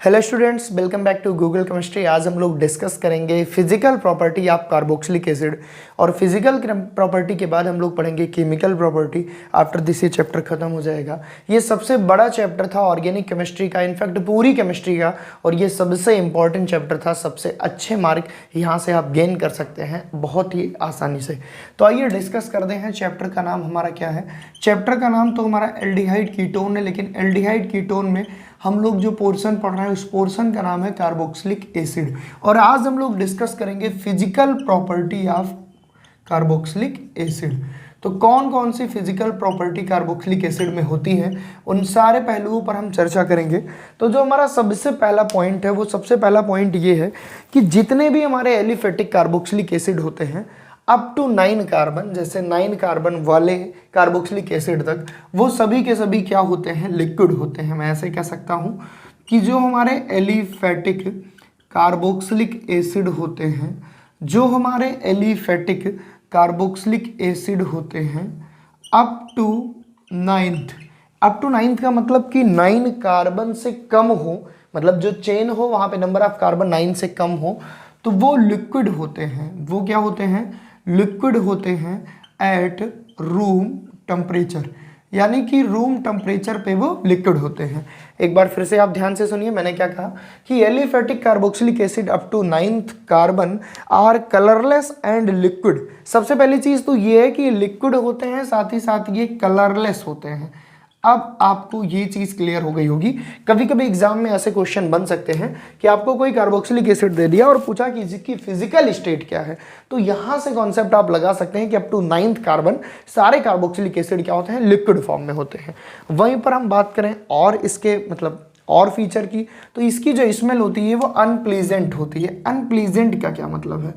Hello students, welcome back to Google chemistry. आज हम लोग डिस्कस करेंगे physical property of carboxylic acid और फिजिकल प्रॉपर्टी के बाद हम लोग पढ़ेंगे केमिकल प्रॉपर्टी। आफ्टर दिस ये चैप्टर खत्म हो जाएगा। ये सबसे बड़ा चैप्टर था ऑर्गेनिक केमिस्ट्री का, इनफैक्ट पूरी केमिस्ट्री का, और ये सबसे इंपॉर्टेंट चैप्टर था। सबसे अच्छे मार्क यहाँ से आप गेन कर सकते हैं बहुत ही आसानी से। तो आइए डिस्कस करते हैं। चैप्टर का नाम हमारा क्या है? चैप्टर का नाम तो हमारा एल्डिहाइड कीटोन है, लेकिन एल्डिहाइड कीटोन में हम लोग जो पोर्शन पढ़ रहे हैं उस पोर्शन का नाम है कार्बोक्सिलिक एसिड। और आज हम लोग डिस्कस करेंगे physical property of carboxylic acid. तो कौन कौन सी फिजिकल प्रॉपर्टी कार्बोक्सिलिक एसिड में होती है, उन सारे पहलुओं पर हम चर्चा करेंगे। तो जो हमारा सबसे पहला पॉइंट है, वो सबसे पहला पॉइंट ये है कि जितने भी हमारे एलिफेटिक कार्बोक्सिलिक एसिड होते हैं अप टू 9 कार्बन, जैसे 9 कार्बन वाले कार्बोक्सिलिक एसिड तक, वो सभी के सभी क्या होते हैं? लिक्विड होते हैं। मैं ऐसे कह सकता हूँ कि जो हमारे एलिफेटिक कार्बोक्सिलिक एसिड होते हैं, जो हमारे एलिफेटिक कार्बोक्सिलिक एसिड होते हैं अप टू 9th का मतलब कि 9 कार्बन से कम हो, मतलब जो चेन हो वहाँ पे नंबर ऑफ कार्बन 9 से कम हो, तो वो लिक्विड होते हैं। वो क्या होते हैं? लिक्विड होते हैं एट रूम टेम्परेचर, यानी कि रूम टेम्परेचर पे वो लिक्विड होते हैं। एक बार फिर से आप ध्यान से सुनिए, मैंने क्या कहा कि aliphatic carboxylic acid up to 9th carbon are colourless and liquid. सबसे पहली चीज तो ये है कि लिक्विड होते हैं, साथ ही साथ ये कलरलेस होते हैं। अब आपको ये चीज क्लियर हो गई होगी। कभी कभी एग्जाम में ऐसे क्वेश्चन बन सकते हैं कि आपको कोई कार्बोक्सिलिक एसिड दे दिया और पूछा कि इसकी फिजिकल स्टेट क्या है, तो यहां से कॉन्सेप्ट आप लगा सकते हैं कि अप टू 9th कार्बन सारे कार्बोक्सिलिक एसिड क्या होते हैं? लिक्विड फॉर्म में होते हैं। वहीं पर हम बात करें और इसके मतलब और फीचर की, तो इसकी जो स्मेल होती है वो अनप्लीजेंट होती है। अनप्लीजेंट का क्या मतलब है?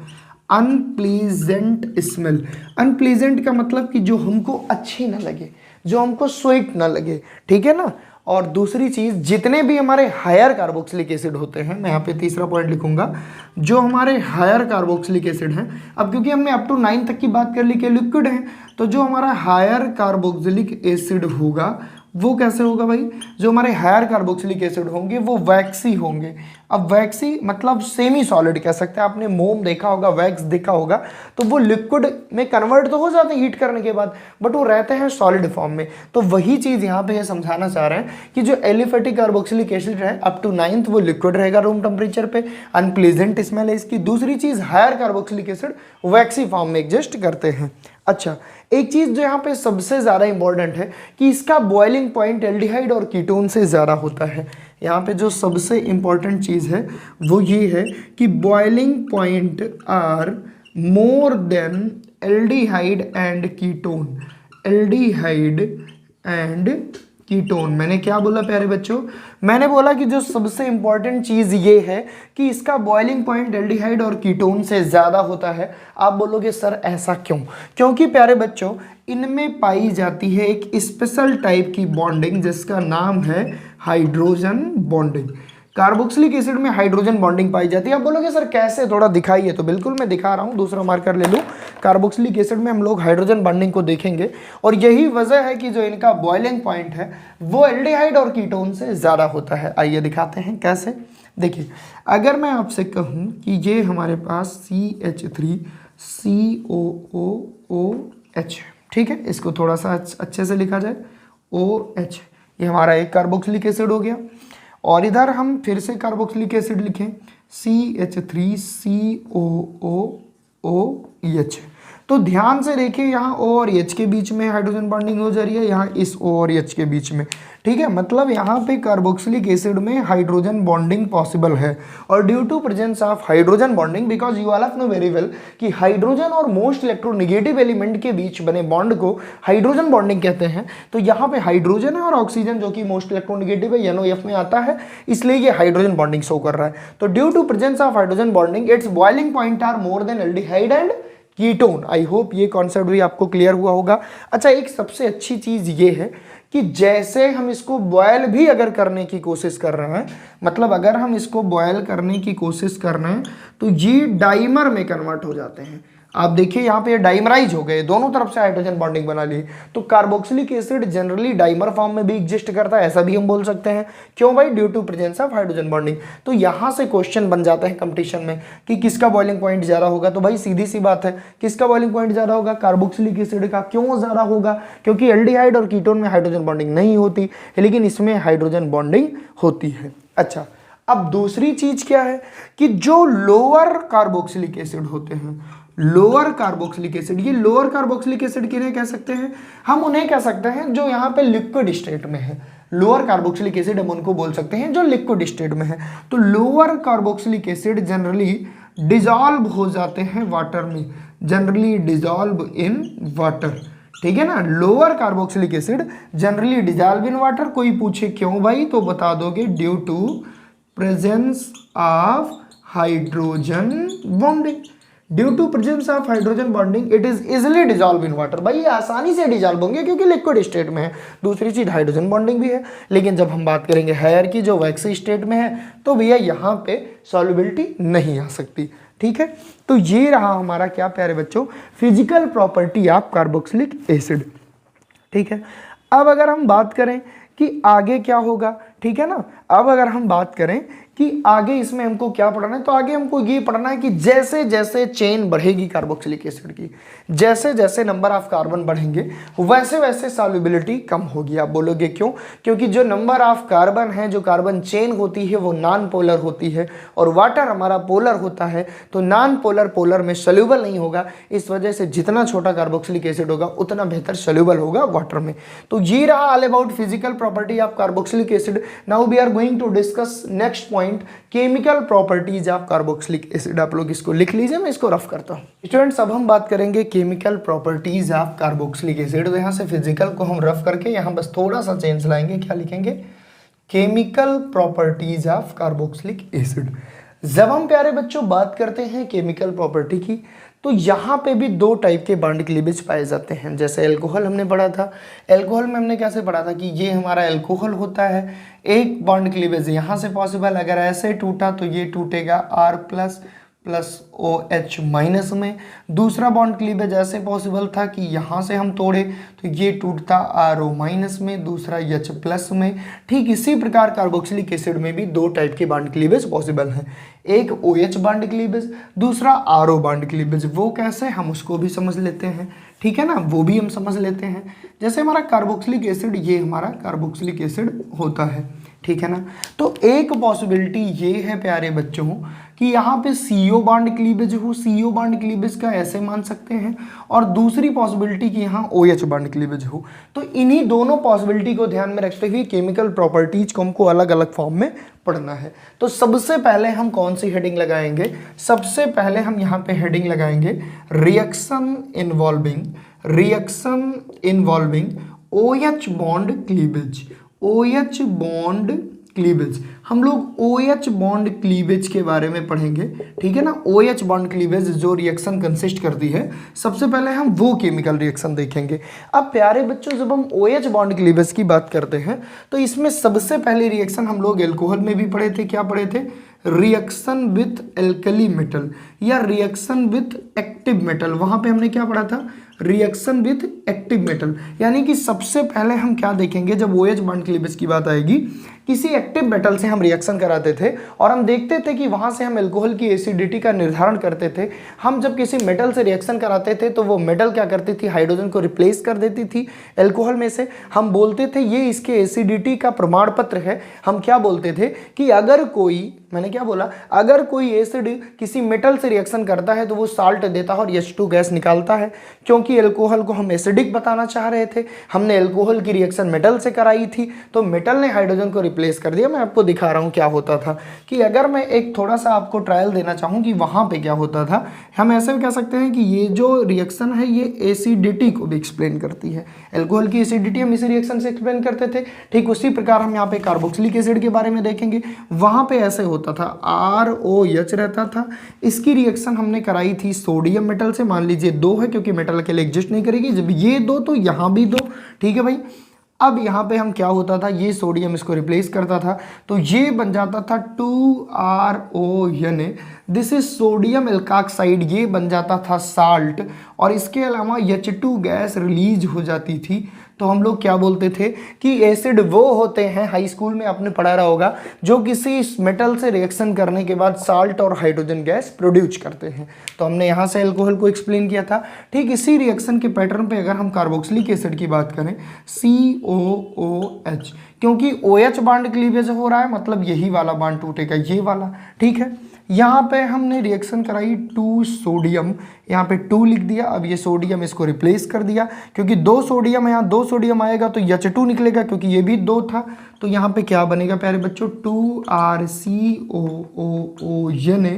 Unpleasant smell. अनप्लीजेंट का मतलब कि जो हमको अच्छी ना लगे, जो हमको स्वीट ना लगे, ठीक है ना। और दूसरी चीज, जितने भी हमारे हायर कार्बोक्सिलिक एसिड होते हैं, मैं यहाँ पे तीसरा पॉइंट लिखूंगा, जो हमारे हायर कार्बोक्सिलिक एसिड हैं, अब क्योंकि हमने अप टू 9 तक की बात कर ली कि लिक्विड है, तो जो हमारा हायर कार्बोक्सिलिक एसिड होगा वो कैसे होगा भाई? जो हमारे हायर कार्बोक्सिलिक एसिड होंगे वो वैक्सी होंगे। अब वैक्सी मतलब सेमी सॉलिड कह सकते हैं। आपने मोम देखा होगा, वैक्स देखा होगा, तो वो लिक्विड में कन्वर्ट तो हो जाते हैं हीट करने के बाद, बट वो रहते हैं सॉलिड फॉर्म में। तो वही चीज यहाँ पे समझाना चाह रहे हैं कि जो एलिफेटिक कार्बोक्सिलिक एसिड है अप टू 9th वो लिक्विड रहेगा रूम टेम्परेचर पे, अनप्लीजेंट स्मेल है इसकी। दूसरी चीज, हायर कार्बोक्सिलिक एसिड वैक्सी फॉर्म में एग्जिस्ट करते हैं। अच्छा, एक चीज जो यहाँ पे सबसे ज्यादा इंपॉर्टेंट है कि इसका बॉइलिंग पॉइंट एल्डिहाइड और कीटोन से ज्यादा होता है। यहाँ पे जो सबसे इंपॉर्टेंट चीज है वो ये है कि boiling point are more than aldehyde and ketone. Aldehyde and ketone. मैंने क्या बोला प्यारे बच्चों? मैंने बोला कि जो सबसे इंपॉर्टेंट चीज ये है कि इसका बॉइलिंग पॉइंट एल्डिहाइड और कीटोन से ज्यादा होता है। आप बोलोगे सर ऐसा क्यों? क्योंकि प्यारे बच्चों इनमें पाई जाती है एक स्पेशल टाइप की बॉन्डिंग जिसका नाम है हाइड्रोजन बॉन्डिंग। कार्बोक्सिलिक एसिड में हाइड्रोजन बॉन्डिंग पाई जाती है। आप बोलोगे सर कैसे, थोड़ा दिखाइए। तो बिल्कुल मैं दिखा रहा हूं, दूसरा मार्कर ले लूं। कार्बोक्सिलिक एसिड में हम लोग हाइड्रोजन बॉन्डिंग को देखेंगे, और यही वजह है कि जो इनका बॉइलिंग पॉइंट है वो एल्डिहाइड और कीटोन से ज़्यादा होता है। आइए दिखाते हैं कैसे। देखिए, अगर मैं आपसे कहूँ कि ये हमारे पास CH3COOOH, ठीक है, इसको थोड़ा सा अच्छे से लिखा जाए OH, ये हमारा एक कार्बोक्सिलिक एसिड हो गया। और इधर हम फिर से कार्बोक्सिलिक एसिड लिखें CH3COOOH। तो ध्यान से देखिए, यहाँ O और H के बीच में हाइड्रोजन बॉन्डिंग हो जा रही है, यहाँ इस O और H के बीच में, ठीक है। मतलब यहाँ पे कार्बोक्सिलिक एसिड में हाइड्रोजन बॉन्डिंग पॉसिबल है। और due to presence of hydrogen bonding, because you all of know very well कि हाइड्रोजन और मोस्ट इलेक्ट्रोनेगेटिव एलिमेंट के बीच बने बॉन्ड को हाइड्रोजन बॉन्डिंग कहते हैं। तो यहाँ पे हाइड्रोजन है और ऑक्सीजन जो कि मोस्ट इलेक्ट्रोनेगेटिव है, NOF में आता है, इसलिए ये हाइड्रोजन बॉन्डिंग शो कर रहा है। तो due to presence of hydrogen bonding its boiling point are more than aldehyde and ketone. I hope ये कॉन्सेप्ट भी आपको क्लियर हुआ होगा। अच्छा, एक सबसे अच्छी चीज ये है कि जैसे हम इसको बॉयल भी अगर करने की कोशिश कर रहे हैं, मतलब अगर हम इसको बॉयल करने की कोशिश कर रहे हैं तो ये डाइमर में कन्वर्ट हो जाते हैं। आप देखिए यहाँ पे डाइमराइज हो गए, दोनों तरफ से हाइड्रोजन बॉन्डिंग बना ली। तो carboxylic acid generally dimer form में भी एग्जिस्ट करता है, ऐसा भी हम बोल सकते हैं। क्यों भाई? Due to presence of hydrogen bonding. तो यहाँ से क्वेश्चन बन जाता है कंपटीशन में कि किसका बॉइलिंग पॉइंट ज़्यादा होगा। तो भाई सीधी सी बात है, किसका बॉइलिंग पॉइंट ज़्यादा होगा? कार्बोक्सिलिक एसिड का। क्यों ज़्यादा होगा? क्योंकि एल्डिहाइड और कीटोन में हाइड्रोजन बॉन्डिंग नहीं होती, लेकिन इसमें हाइड्रोजन बॉन्डिंग होती है। अच्छा, अब दूसरी चीज क्या है कि जो लोअर कार्बोक्सिलिक एसिड होते हैं, लोअर कार्बोक्सिलिक एसिड, ये लोअर कार्बोक्सिलिक एसिड किन्हें कह सकते हैं? हम उन्हें कह सकते हैं जो यहाँ पे लिक्विड स्टेट में है। लोअर कार्बोक्सिलिक एसिड हम उनको बोल सकते हैं जो लिक्विड स्टेट में है। तो lower carboxylic acid generally dissolve हो जाते हैं वाटर में, जनरली डिजॉल्व इन वाटर। ठीक है ना, lower carboxylic acid generally dissolve in water. कोई पूछे क्यों भाई, तो बता दोगे due to presence of hydrogen bonding. Due to presence of hydrogen bonding it is easily dissolve in water. भाई आसानी से डिजॉल्व होंगे क्योंकि लिक्विड स्टेट में है। दूसरी चीज हाइड्रोजन बॉन्डिंग भी है, लेकिन जब हम बात करेंगे हायर की जो वैक्सी स्टेट में है, तो भैया यहाँ पे सॉल्युबिलिटी नहीं आ सकती। ठीक है, तो ये रहा हमारा क्या प्यारे बच्चों, physical property of carboxylic acid. ठीक है, अब अगर हम बात करें कि आगे क्या होगा, ठीक है ना, अब अगर हम बात करें कि आगे इसमें हमको क्या पढ़ना है, तो आगे हमको ये पढ़ना है कि जैसे जैसे चेन बढ़ेगी कार्बोक्सिलिक एसिड की, जैसे जैसे नंबर ऑफ कार्बन बढ़ेंगे, वैसे वैसे सॉल्युबिलिटी कम होगी। आप बोलोगे क्यों? क्योंकि जो नंबर ऑफ कार्बन है, जो कार्बन चेन होती है, वो नॉन पोलर होती है और वाटर हमारा पोलर होता है, तो नॉन पोलर पोलर में सोल्यूबल नहीं होगा। इस वजह से जितना छोटा कार्बोक्सिलिक एसिड होगा उतना बेहतर सोल्यूबल होगा वाटर में। तो ये रहा all about physical property of carboxylic acid. Now we are going to discuss next point, chemical properties of carboxylic acid. आप लोग इसको लिख लीजिए, मैं इसको रफ करता हूँ। स्टूडेंट्स, अब हम बात करेंगे chemical properties of carboxylic acid. तो यहाँ से फिजिकल को हम रफ करके यहाँ बस थोड़ा सा चेंज लाएंगे। क्या लिखेंगे? Chemical properties of carboxylic acid. जब हम प्यारे बच्चों बात करते हैं केमिकल प्रॉपर्टी की, तो यहाँ पे भी दो टाइप के बॉन्ड क्लीवेज पाए जाते हैं। जैसे एल्कोहल हमने पढ़ा था, एल्कोहल में हमने कैसे पढ़ा था कि ये हमारा एल्कोहल होता है, एक बॉन्ड क्लीवेज यहाँ से पॉसिबल, अगर ऐसे टूटा तो ये टूटेगा R+ प्लस OH माइनस में। दूसरा बॉन्ड क्लीवेज ऐसे पॉसिबल था कि यहाँ से हम तोड़े तो ये टूटता RO माइनस में, दूसरा H+ में। ठीक इसी प्रकार कार्बोक्सिलिक एसिड में भी दो टाइप के बॉन्ड क्लीवेज पॉसिबल हैं, एक OH बॉन्ड क्लीवेज, दूसरा RO बॉन्ड क्लीवेज। वो कैसे, हम उसको भी समझ लेते हैं। ठीक है ना, वो भी हम समझ लेते हैं। जैसे हमारा कार्बोक्सिलिक एसिड, ये हमारा कार्बोक्सिलिक एसिड होता है, ठीक है ना। तो एक पॉसिबिलिटी ये है प्यारे बच्चों कि यहाँ पे CO बॉन्ड क्लीवेज हो, CO बॉन्ड क्लीवेज का ऐसे मान सकते हैं, और दूसरी पॉसिबिलिटी कि यहाँ OH बॉन्ड क्लीवेज हो। तो इन्हीं दोनों पॉसिबिलिटी को ध्यान में रखते हुए केमिकल प्रॉपर्टीज को हमको अलग अलग फॉर्म में पढ़ना है। तो सबसे पहले हम कौन सी हेडिंग लगाएंगे? सबसे पहले हम यहाँ पे हेडिंग लगाएंगे reaction involving OH bond cleavage. OH bond cleavage, हम लोग OH बॉन्ड क्लीवेज के बारे में पढ़ेंगे। ठीक है ना, OH बॉन्ड क्लीवेज जो रिएक्शन कंसिस्ट करती है, सबसे पहले हम वो केमिकल रिएक्शन देखेंगे। अब प्यारे बच्चों, जब हम OH बॉन्ड क्लीवेज की बात करते हैं तो इसमें सबसे पहले रिएक्शन हम लोग एल्कोहल में भी पढ़े थे। क्या पढ़े थे? रिएक्शन विथ एल्कली मेटल या रिएक्शन विथ एक्टिव मेटल। वहां पे हमने क्या पढ़ा था? Reaction with active metal. यानी कि सबसे पहले हम क्या देखेंगे जब OH बॉन्ड क्लीवेज की बात आएगी, किसी एक्टिव मेटल से हम रिएक्शन कराते थे और हम देखते थे कि वहां से हम एल्कोहल की एसिडिटी का निर्धारण करते थे। हम जब किसी मेटल से रिएक्शन कराते थे तो वो मेटल क्या करती थी? हाइड्रोजन को रिप्लेस कर देती थी एल्कोहल में से। हम बोलते थे ये इसके एसिडिटी का प्रमाण पत्र है। हम क्या बोलते थे कि अगर कोई, मैंने क्या बोला, अगर कोई एसिड किसी मेटल से रिएक्शन करता है तो वो साल्ट देता है और H2 गैस निकालता है। क्योंकि एल्कोहल को हम एसिडिक बताना चाह रहे थे, हमने एल्कोहल की रिएक्शन मेटल से कराई थी, तो मेटल ने हाइड्रोजन को रिप्लेस कर दिया। मैं आपको दिखा रहा हूँ क्या होता था कि अगर मैं एक थोड़ा सा आपको ट्रायल देना चाहूँ कि वहाँ पे क्या होता था, हम ऐसे भी कह सकते हैं कि ये जो रिएक्शन है ये एसिडिटी को भी एक्सप्लेन करती है। एल्कोहल की एसिडिटी हम इसी रिएक्शन से एक्सप्लेन करते थे। ठीक उसी प्रकार हम यहाँ पे कार्बोक्सिलिक एसिड के बारे में देखेंगे। वहाँ पे ऐसे होता था, ROH रहता था। इसकी रिएक्शन हमने कराई थी सोडियम मेटल से। मान लीजिए 2 है क्योंकि मेटल अकेले एग्जिस्ट नहीं करेगी, जब ये 2 तो यहाँ भी 2। ठीक है भाई, अब यहाँ पे हम क्या होता था, ये सोडियम इसको रिप्लेस करता था तो ये बन जाता था 2RONA, दिस इज सोडियम एल्काक्साइड, ये बन जाता था साल्ट। और इसके अलावा H2 गैस रिलीज हो जाती थी। तो हम लोग क्या बोलते थे कि एसिड वो होते हैं, हाई स्कूल में आपने पढ़ा रहा होगा, जो किसी मेटल से रिएक्शन करने के बाद साल्ट और हाइड्रोजन गैस प्रोड्यूस करते हैं। तो हमने यहाँ से अल्कोहल को एक्सप्लेन किया था। ठीक इसी रिएक्शन के पैटर्न पे अगर हम कार्बोक्सिलिक एसिड की बात करें, COOH, क्योंकि OH बांड क्लीवेज हो रहा है, मतलब यही वाला बांड टूटेगा, ये वाला। ठीक है, यहाँ पे हमने रिएक्शन कराई 2 सोडियम, यहाँ पे 2 लिख दिया। अब ये सोडियम इसको रिप्लेस कर दिया, क्योंकि 2 सोडियम है, यहाँ 2 सोडियम आएगा तो H2 निकलेगा, क्योंकि ये भी 2 था। तो यहाँ पे क्या बनेगा प्यारे बच्चों, 2RCOONA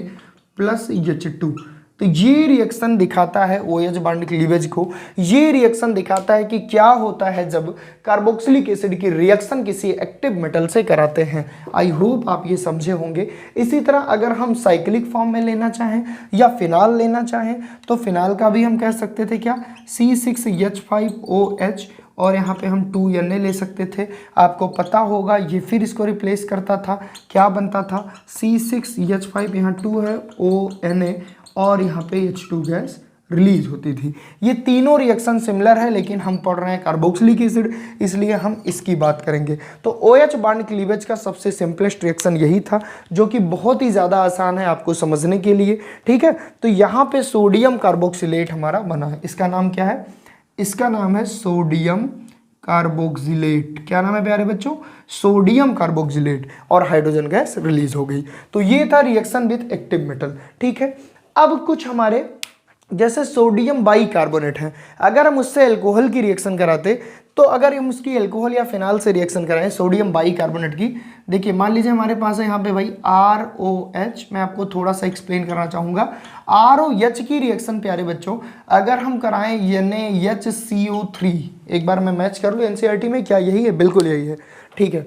प्लस H2। तो ये रिएक्शन दिखाता है OH बांड क्लीवेज को, ये रिएक्शन दिखाता है कि क्या होता है जब कार्बोक्सिलिक एसिड की रिएक्शन किसी एक्टिव मेटल से कराते हैं। आई होप आप ये समझे होंगे। इसी तरह अगर हम साइक्लिक फॉर्म में लेना चाहें या फिनाल लेना चाहें तो फिनाल का भी हम कह सकते थे क्या, C6H5OH, और यहाँ पे हम 2Na ले सकते थे। आपको पता होगा ये फिर इसको रिप्लेस करता था, क्या बनता था, C6H5, यहाँ 2 है, ONA, और यहाँ पे H2 गैस रिलीज होती थी। ये तीनों रिएक्शन सिमिलर है, लेकिन हम पढ़ रहे हैं कार्बोक्सिलिक एसिड, इसलिए हम इसकी बात करेंगे। तो OH बांड क्लीवेज का सबसे सिंपलेस्ट रिएक्शन यही था, जो कि बहुत ही ज़्यादा आसान है आपको समझने के लिए। ठीक है, तो यहाँ पे सोडियम कार्बोक्सिलेट हमारा बना है। इसका नाम क्या है, इसका नाम है सोडियम कार्बोक्सिलेट। क्या नाम है प्यारे बच्चों, सोडियम कार्बोक्सिलेट, और हाइड्रोजन गैस रिलीज हो गई। तो ये था रिएक्शन विद एक्टिव मेटल। ठीक है, अब कुछ हमारे जैसे सोडियम बाइकार्बोनेट है, अगर हम उससे अल्कोहल की रिएक्शन कराते, तो अगर हम उसकी अल्कोहल या फिनाल से रिएक्शन कराएं सोडियम बाइकार्बोनेट की, देखिए मान लीजिए हमारे पास है यहाँ पे भाई ROH, मैं आपको थोड़ा सा एक्सप्लेन करना चाहूँगा। ROH की रिएक्शन प्यारे बच्चों अगर हम कराएं NaHCO3, एक बार मैं मैच कर लूँ NCERT में, क्या यही है, बिल्कुल यही है। ठीक है,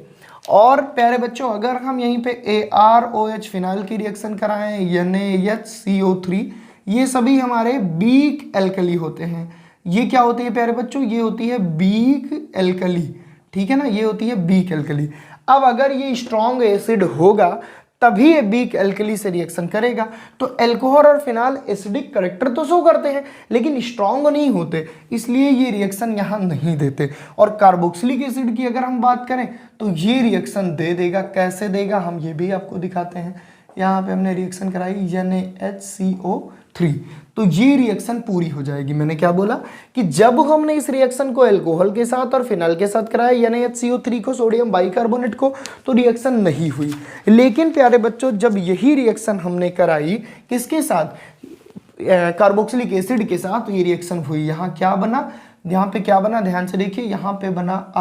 और प्यारे बच्चों अगर हम यहीं पे AROH फिनाइल की रिएक्शन कराएं NaHCO3, ये सभी हमारे बीक एल्कली होते हैं। ये क्या होती है प्यारे बच्चों, ये होती है बीक एल्कली। ठीक है ना, ये होती है बीक एल्कली। अब अगर ये स्ट्रॉन्ग एसिड होगा तभी ये बीक एल्कली से रिएक्शन करेगा। तो अल्कोहल और फिनाल एसिडिक कैरेक्टर तो शो करते हैं, लेकिन स्ट्रॉन्ग नहीं होते, इसलिए ये रिएक्शन यहाँ नहीं देते। और कार्बोक्सिलिक एसिड की अगर हम बात करें तो ये रिएक्शन दे देगा। कैसे देगा, हम ये भी आपको दिखाते हैं। यहाँ पे हमने रिएक्शन कराई NaHCO3, तो ये रिएक्शन पूरी हो जाएगी। मैंने क्या बोला कि जब हमने इस रिएक्शन को अल्कोहल के साथ और फिनाल के साथ कराया NaHCO3 को, सोडियम बाइकार्बोनेट को, तो रिएक्शन नहीं हुई। लेकिन प्यारे बच्चों जब यही रिएक्शन हमने कराई किसके साथ, कार्बोक्सिलिक एसिड के साथ, तो ये रिएक्शन हुई। यहाँ क्या बना, यहाँ पे क्या बना, ध्यान से देखिए, यहाँ पे बना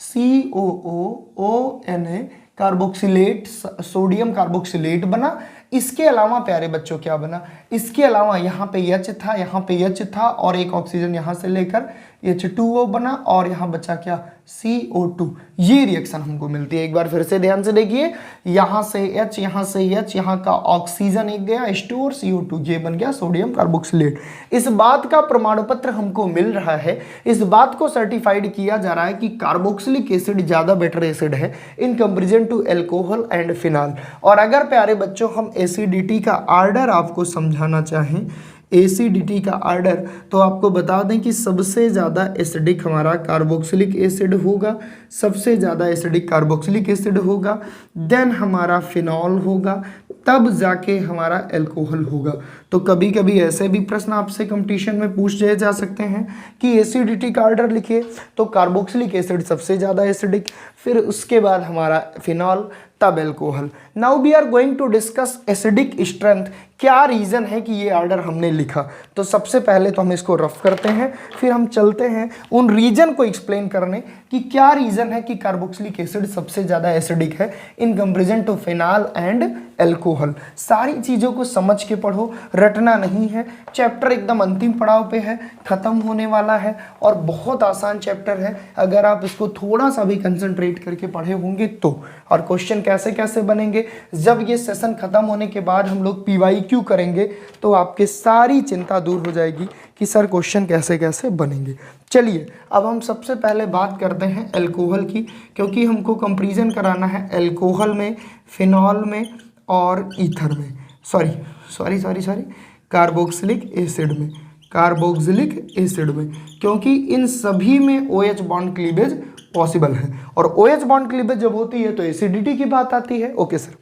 RCOONA कार्बोक्सिलेट, सोडियम कार्बोक्सिलेट बना। इसके अलावा प्यारे बच्चों क्या बना, इसके अलावा यहाँ पे H था, यहाँ पे H था, और एक ऑक्सीजन यहाँ से लेकर H2O बना, और यहाँ बचा क्या, CO2। ये रिएक्शन हमको मिलती है। एक बार फिर से ध्यान से देखिए, यहाँ से H, यहाँ से H, यहाँ का ऑक्सीजन एक गया, H2 और CO2, ये बन गया सोडियम कार्बोक्सिलेट। इस बात का प्रमाण पत्र हमको मिल रहा है, इस बात को सर्टिफाइड किया जा रहा है कि कार्बोक्सिलिक एसिड ज़्यादा बेटर एसिड है in comparison to alcohol and phenol. और अगर प्यारे बच्चों हम एसिडिटी का आर्डर आपको समझाना चाहें, एसिडिटी का आर्डर, तो आपको बता दें कि सबसे ज़्यादा एसिडिक हमारा कार्बोक्सिलिक एसिड होगा, सबसे ज़्यादा एसिडिक कार्बोक्सिलिक एसिड होगा, देन हमारा फिनॉल होगा, तब जाके हमारा अल्कोहल होगा। तो कभी कभी ऐसे भी प्रश्न आपसे कंपटीशन में पूछे जा सकते हैं कि एसिडिटी का आर्डर लिखिए, तो कार्बोक्सिलिक एसिड सबसे ज़्यादा एसिडिक, फिर उसके बाद हमारा फिनॉल, तब alcohol. Now we are going to discuss acidic strength. क्या रीज़न है कि ये आर्डर हमने लिखा, तो सबसे पहले तो हम इसको रफ करते हैं, फिर हम चलते हैं उन रीजन को एक्सप्लेन करने कि क्या रीज़न है कि कार्बोक्सिलिक एसिड सबसे ज़्यादा एसिडिक है in comparison to phenol and alcohol. सारी चीज़ों को समझ के पढ़ो, रटना नहीं है। चैप्टर एकदम अंतिम पड़ाव पे है, ख़त्म होने वाला है, और बहुत आसान चैप्टर है। अगर आप इसको थोड़ा सा भी कंसंट्रेट वेट करके पढ़े होंगे तो। और क्वेश्चन कैसे कैसे बनेंगे, जब ये सेशन खत्म होने के बाद हम लोग PYQ करेंगे तो आपके सारी चिंता दूर हो जाएगी कि सर क्वेश्चन कैसे कैसे बनेंगे। चलिए अब हम सबसे पहले बात करते हैं अल्कोहल की, क्योंकि हमको कंपैरिजन कराना है अल्कोहल में, फिनॉल में और ईथर में, सॉरी कार्बोक्सिलिक एसिड में, कार्बोक्सिलिक एसिड में, क्योंकि इन सभी में OH बॉन्ड क्लीवेज पॉसिबल है। और OH बॉन्ड क्लीवेज जब होती है तो एसिडिटी की बात आती है। ओके सर,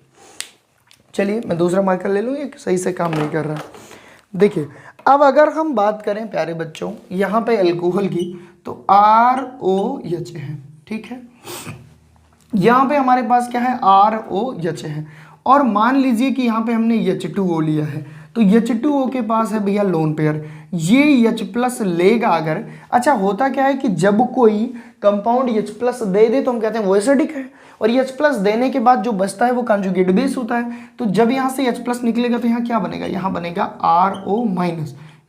चलिए मैं दूसरा मार्कर ले लूँ, ये सही से काम नहीं कर रहा है। देखिए अब अगर हम बात करें प्यारे बच्चों यहाँ पे अल्कोहल की, तो ROH है, ठीक है। यहाँ पे हमारे पास क्या है, ROH है। और मान लीजिए कि यहाँ पे हमने H2O लिया है, तो H2O के पास है भैया लोन पेयर, ये H+ लेगा अगर। अच्छा होता क्या है कि जब कोई कंपाउंड H+ दे दे तो हम कहते हैं वो एसिडिक है, और H+ देने के बाद जो बचता है वो कंजुगेट बेस होता है। तो जब यहाँ से H+ निकलेगा तो यहाँ क्या बनेगा, यहाँ बनेगा RO-।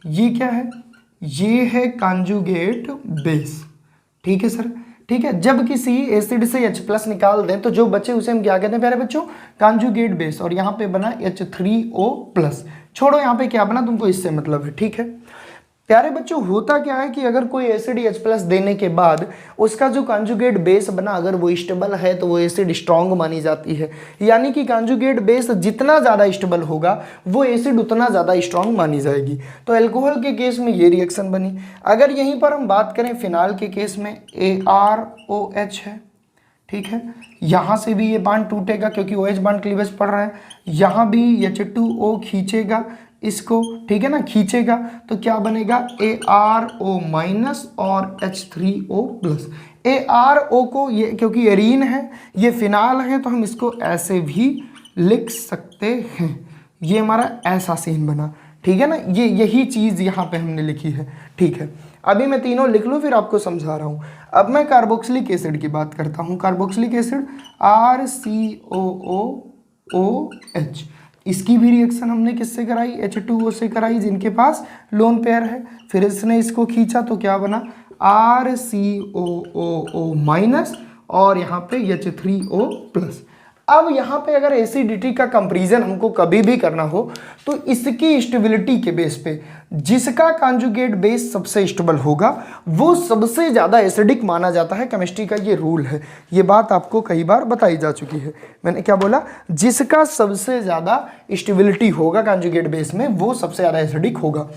ये क्या है, ये है कंजुगेट बेस, ठीक है सर, ठीक है। जब किसी एसिड से H+ निकाल दें तो जो बचे उसे हम क्या कहते हैं प्यारे बच्चों, कंजुगेट बेस। और यहाँ पे बना H3O+। छोड़ो यहाँ पे क्या बना, तुमको इससे मतलब है, ठीक है प्यारे बच्चों। होता क्या है कि अगर कोई एसिड H+ देने के बाद उसका जो कंजुगेट बेस बना अगर वो स्टेबल है तो वो एसिड स्ट्रांग मानी जाती है। यानी कि कंजुगेट बेस जितना ज़्यादा स्टेबल होगा वो एसिड उतना ज़्यादा स्ट्रांग मानी जाएगी। तो अल्कोहल के केस में ये रिएक्शन बनी। अगर यहीं पर हम बात करें फिनाल के केस में, AROH है, ठीक है। यहाँ से भी ये बांड टूटेगा क्योंकि OH बांड क्लीवेज पड़ रहा है, यहाँ भी H2O खींचेगा इसको, ठीक है ना, खींचेगा तो क्या बनेगा, ARO- और H3O+। ARO को ये क्योंकि एरीन है, ये फिनाल है, तो हम इसको ऐसे भी लिख सकते हैं। ये हमारा ऐसा सीन बना, ठीक है ना, ये यही चीज़ यहाँ पे हमने लिखी है, ठीक है। अभी मैं तीनों लिख लूँ फिर आपको समझा रहा हूँ। अब मैं कार्बोक्सिलिक एसिड की बात करता हूँ। कार्बोक्सिलिक एसिड RCOOOH, इसकी भी रिएक्शन हमने किससे कराई, H2O से कराई, जिनके पास लोन पेयर है। फिर इसने इसको खींचा तो क्या बना, RCOOO- और यहाँ पे H3O+। अब यहाँ पे अगर एसिडिटी का कंपैरिजन हमको कभी भी करना हो तो इसकी स्टेबिलिटी के बेस पे जिसका कंजुगेट बेस सबसे स्टेबल होगा वो सबसे ज़्यादा एसिडिक माना जाता है। केमिस्ट्री का ये रूल है, ये बात आपको कई बार बताई जा चुकी है। मैंने क्या बोला, जिसका सबसे ज़्यादा स्टेबिलिटी होगा कंजुगेट बेस में वो सबसे ज़्यादा एसिडिक होगा।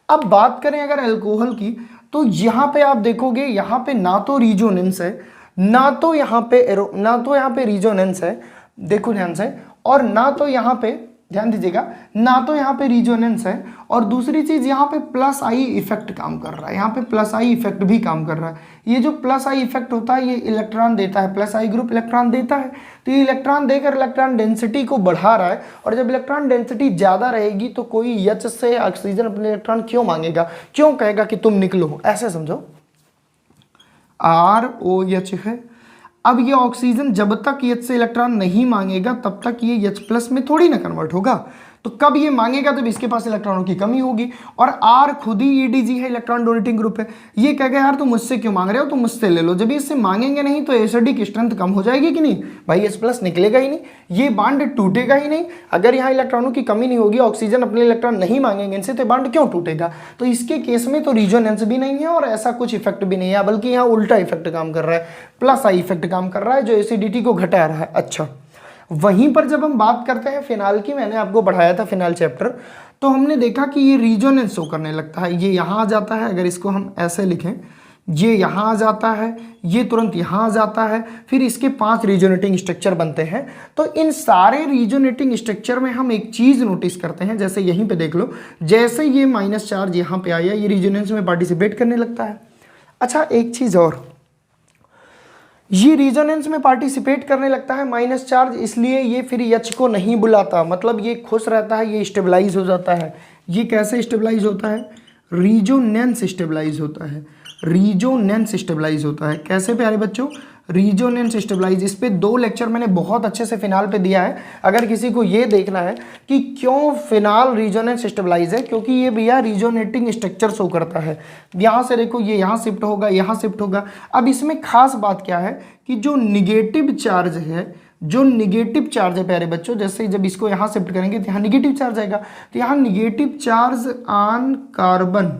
अब बात करें अगर अल्कोहल की, तो यहाँ पे आप देखोगे यहाँ पे ना तो रिजोनेंस है, ना तो यहाँ पे रिजोनेंस है, देखो ध्यान से, और ना तो यहाँ पे, ध्यान दीजिएगा, ना तो यहाँ पे रिजोनेंस है, और दूसरी चीज यहाँ पे +I इफेक्ट काम कर रहा है, यहाँ पे +I इफेक्ट भी काम कर रहा है। ये जो +I इफेक्ट होता है ये इलेक्ट्रॉन देता है, +I ग्रुप इलेक्ट्रॉन देता है, तो ये इलेक्ट्रॉन देकर इलेक्ट्रॉन डेंसिटी को बढ़ा रहा है। और जब इलेक्ट्रॉन डेंसिटी ज़्यादा रहेगी तो कोई H से ऑक्सीजन अपने इलेक्ट्रॉन क्यों मांगेगा, क्यों कहेगा कि तुम निकलो, ऐसे समझो। ROH है। अब ये ऑक्सीजन जब तक H से इलेक्ट्रॉन नहीं मांगेगा तब तक ये H+ में थोड़ी ना कन्वर्ट होगा। तो कब ये मांगेगा, तब इसके पास इलेक्ट्रॉनों की कमी होगी। और R खुद ही EDG है, इलेक्ट्रॉन डोनेटिंग ग्रुप है। ये कहेगा यार तुम मुझसे क्यों मांग रहे हो, तुम मुझसे ले लो। जब ये इससे मांगेंगे नहीं तो एसिडिक स्ट्रेंथ कम हो जाएगी कि नहीं भाई, H+ निकलेगा ही नहीं, ये बांड टूटेगा ही नहीं। अगर यहाँ इलेक्ट्रॉनों की कमी नहीं होगी, ऑक्सीजन अपने इलेक्ट्रॉन नहीं मांगेंगे इनसे, तो बांड क्यों टूटेगा। तो इसके केस में तो रिजोनेंस भी नहीं है और ऐसा कुछ इफेक्ट भी नहीं है, बल्कि यहाँ उल्टा इफेक्ट काम कर रहा है, +I इफेक्ट काम कर रहा है जो एसिडिटी को घटा रहा है। अच्छा, वहीं पर जब हम बात करते हैं फिनाल की, मैंने आपको पढ़ाया था फिनाल चैप्टर, तो हमने देखा कि ये रीजोनेंस शो करने लगता है। ये यहाँ आ जाता है, अगर इसको हम ऐसे लिखें, ये यहाँ आ जाता है, ये तुरंत यहाँ आ जाता है, फिर इसके 5 रीजोनेटिंग स्ट्रक्चर बनते हैं। तो इन सारे रीजोनेटिंग स्ट्रक्चर में हम एक चीज़ नोटिस करते हैं, जैसे यहीं पे देख लो, जैसे ये माइनस चार्ज यहाँ पे आया, ये रीजोनेंस में पार्टिसिपेट करने लगता है। अच्छा, एक चीज़ और, ये रिजोनेंस में पार्टिसिपेट करने लगता है माइनस चार्ज, इसलिए ये फिर H को नहीं बुलाता, मतलब ये खुश रहता है, ये स्टेबलाइज हो जाता है। ये कैसे स्टेबलाइज होता है, रिजोनेंस स्टेबलाइज होता है, रिजोनेंस स्टेबलाइज होता है। कैसे प्यारे बच्चों, रिजोनेंस स्टेबलाइज, इस पे 2 लेक्चर मैंने बहुत अच्छे से फिनाल पे दिया है। अगर किसी को ये देखना है कि क्यों फिनाल रिजोनेंस स्टेबलाइज है, क्योंकि ये भैया रिजोनेटिंग स्ट्रक्चर शो करता है। यहाँ से देखो ये यहाँ शिफ्ट होगा, यहाँ शिफ्ट होगा। अब इसमें खास बात क्या है कि जो निगेटिव चार्ज है, जो निगेटिव चार्ज है प्यारे बच्चों, जैसे जब इसको यहाँ शिफ्ट करेंगे तो यहाँ निगेटिव चार्ज आएगा, तो यहाँ निगेटिव चार्ज ऑन कार्बन,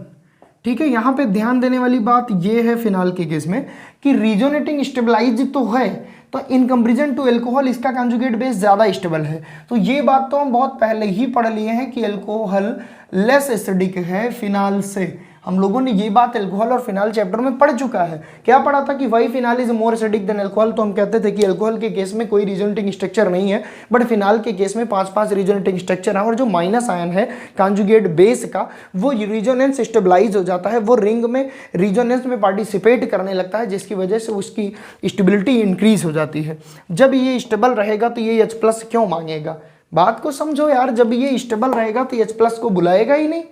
ठीक है। यहाँ पे ध्यान देने वाली बात ये है फिनाल के केस में कि रिजोनेटिंग स्टेबलाइज तो है, तो इन कंपेरिजन टू एल्कोहल इसका कंजुगेट बेस ज़्यादा स्टेबल है। तो ये बात तो हम बहुत पहले ही पढ़ लिए हैं कि एल्कोहल लेस एसिडिक है फिनाल से। हम लोगों ने ये बात एल्कोहल और फिनाल चैप्टर में पढ़ चुका है। क्या पढ़ा था कि why phenol is more acidic than alcohol, तो हम कहते थे कि एल्कोहल के केस में कोई रिजोनेटिंग स्ट्रक्चर नहीं है, बट फिनाल के केस में 5-5 रिजोनेटिंग स्ट्रक्चर है, और जो माइनस आयन है कॉन्जुगेट बेस का वो रिजोनेंस स्टेबलाइज हो जाता है, वो रिंग में रिजोनेंस में पार्टिसिपेट करने लगता है, जिसकी वजह से उसकी स्टेबिलिटी इंक्रीज हो जाती है। जब ये स्टेबल रहेगा तो ये H+ क्यों मांगेगा, बात को समझो यार। जब ये स्टेबल रहेगा तो H+ को बुलाएगा ही नहीं।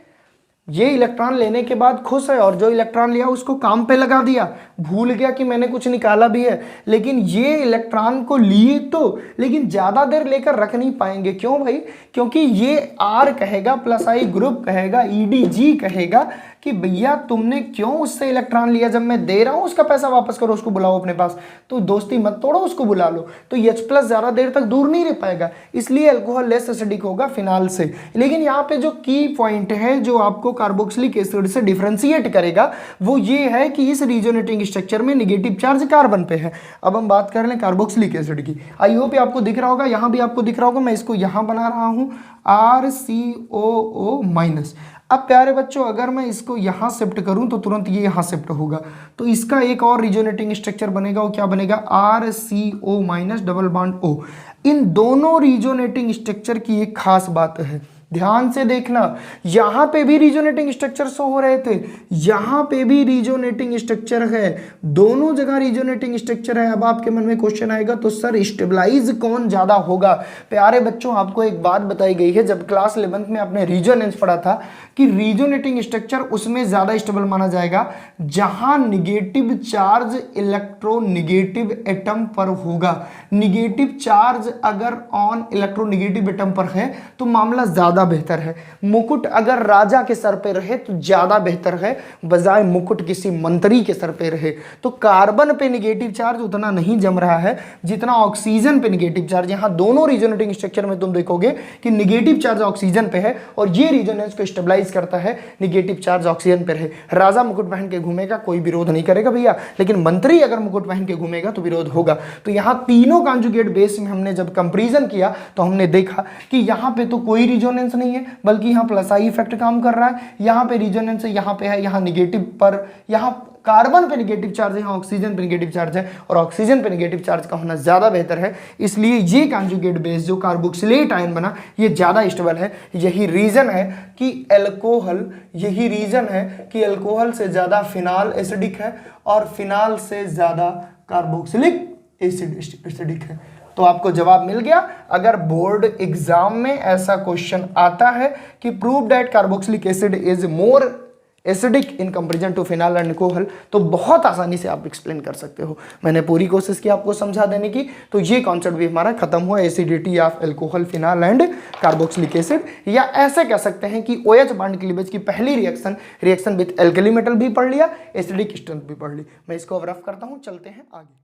ये इलेक्ट्रॉन लेने के बाद खुश है, और जो इलेक्ट्रॉन लिया उसको काम पे लगा दिया, भूल गया कि मैंने कुछ निकाला भी है। लेकिन ये इलेक्ट्रॉन को लिए तो, लेकिन ज़्यादा देर लेकर रख नहीं पाएंगे। क्यों भाई? क्योंकि ये R कहेगा प्लस I ग्रुप कहेगा, EDG कहेगा कि भैया तुमने क्यों उससे इलेक्ट्रॉन लिया, जब मैं दे रहा हूँ उसका पैसा वापस करो, उसको बुलाओ अपने पास। तो दोस्ती मत तोड़ो, उसको बुला लो। तो H+ ज़्यादा देर तक दूर नहीं रह पाएगा, इसलिए अल्कोहल लेस एसिडिक होगा फिनाल से। लेकिन यहाँ पे जो की पॉइंट है जो आपको कार्बोक्सिलिक एसिड से डिफ्रेंशिएट करेगा वो ये है कि इस रिजोनेटिंग स्ट्रक्चर में निगेटिव चार्ज कार्बन पे है। अब हम बात कर लें कार्बोक्सिलिक एसिड की। आई होप आपको दिख रहा होगा, यहाँ भी आपको दिख रहा होगा, मैं इसको यहाँ बना रहा हूँ RCOO-। अब प्यारे बच्चों अगर मैं इसको यहाँ शिफ्ट करूँ तो तुरंत ये यहाँ शिफ्ट होगा, तो इसका एक और रिजोनेटिंग स्ट्रक्चर बनेगा, वो क्या बनेगा, RCO- डबल बॉन्ड O। इन दोनों रिजोनेटिंग स्ट्रक्चर की एक खास बात है, ध्यान से देखना, यहाँ पे भी रिजोनेटिंग स्ट्रक्चर शो हो रहे थे, यहाँ पे भी रिजोनेटिंग स्ट्रक्चर है, दोनों जगह रिजोनेटिंग स्ट्रक्चर है। अब आपके मन में क्वेश्चन आएगा तो सर स्टेबलाइज कौन ज्यादा होगा? प्यारे बच्चों आपको एक बात बताई गई है, जब क्लास 11th में आपने रिजोनेंस पढ़ा था कि रिजोनेटिंग स्ट्रक्चर उसमें ज्यादा स्टेबल माना जाएगा जहां निगेटिव चार्ज इलेक्ट्रोनिगेटिव एटम पर होगा। निगेटिव चार्ज अगर ऑन इलेक्ट्रोनिगेटिव एटम पर है तो मामला ज्यादा बेहतर है। मुकुट अगर राजा के सर पे रहे तो ज्यादा बेहतर है, बजाय मुकुट किसी मंत्री के सर पे रहे। तो कार्बन पे निगेटिव चार्ज उतना नहीं जम रहा है जितना ऑक्सीजन पे निगेटिव चार्ज। यहां दोनों रिजोनेटिंग स्ट्रक्चर में तुम देखोगे कि निगेटिव चार्ज ऑक्सीजन पे है, और ये रिजोनेंस को स्टेबलाइज करता है, निगेटिव चार्ज ऑक्सीजन पे रहे। राजा मुकुट पहन के घूमेगा, कोई विरोध नहीं करेगा भैया, लेकिन मंत्री अगर मुकुट पहन के घूमेगा तो विरोध होगा। तो यहां तीनों कॉन्जुगेट बेस में हमने जब कंपैरिजन किया तो हमने देखा कि यहां पे तो कोई रिजोनेंस नहीं है, बल्कि यहाँ प्लस I इफेक्ट काम कर रहा है। यहाँ पे रिजोनेंस यहाँ पे है, यहाँ निगेटिव पर, यहाँ कार्बन पे निगेटिव चार्ज है, यहाँ ऑक्सीजन पे निगेटिव चार्ज है, और ऑक्सीजन पे निगेटिव चार्ज का होना ज्यादा बेहतर है। इसलिए ये कॉन्जुगेट बेस जो कार्बोक्सिलेट आयन बना ये ज्यादा स्टेबल है। यही रीजन है कि एल्कोहल से ज्यादा फिनाल एसिडिक है, और फिनाल से ज्यादा कार्बोक्सिलिक एसिडिक है। तो आपको जवाब मिल गया। अगर बोर्ड एग्जाम में ऐसा क्वेश्चन आता है कि prove that carboxylic acid is more acidic in comparison to phenol and alcohol, तो बहुत आसानी से आप एक्सप्लेन कर सकते हो। मैंने पूरी कोशिश की आपको समझा देने की। तो ये कॉन्सेप्ट भी हमारा खत्म हुआ, acidity of alcohol, phenol and carboxylic acid. या ऐसे कह सकते हैं कि OH बॉन्ड क्लीवेज की पहली रिएक्शन विद एल्कली मेटल भी पढ़ लिया, एसिडिक स्ट्रेंथ भी पढ़ ली। मैं इसको अब रफ करता हूँ, चलते हैं आगे।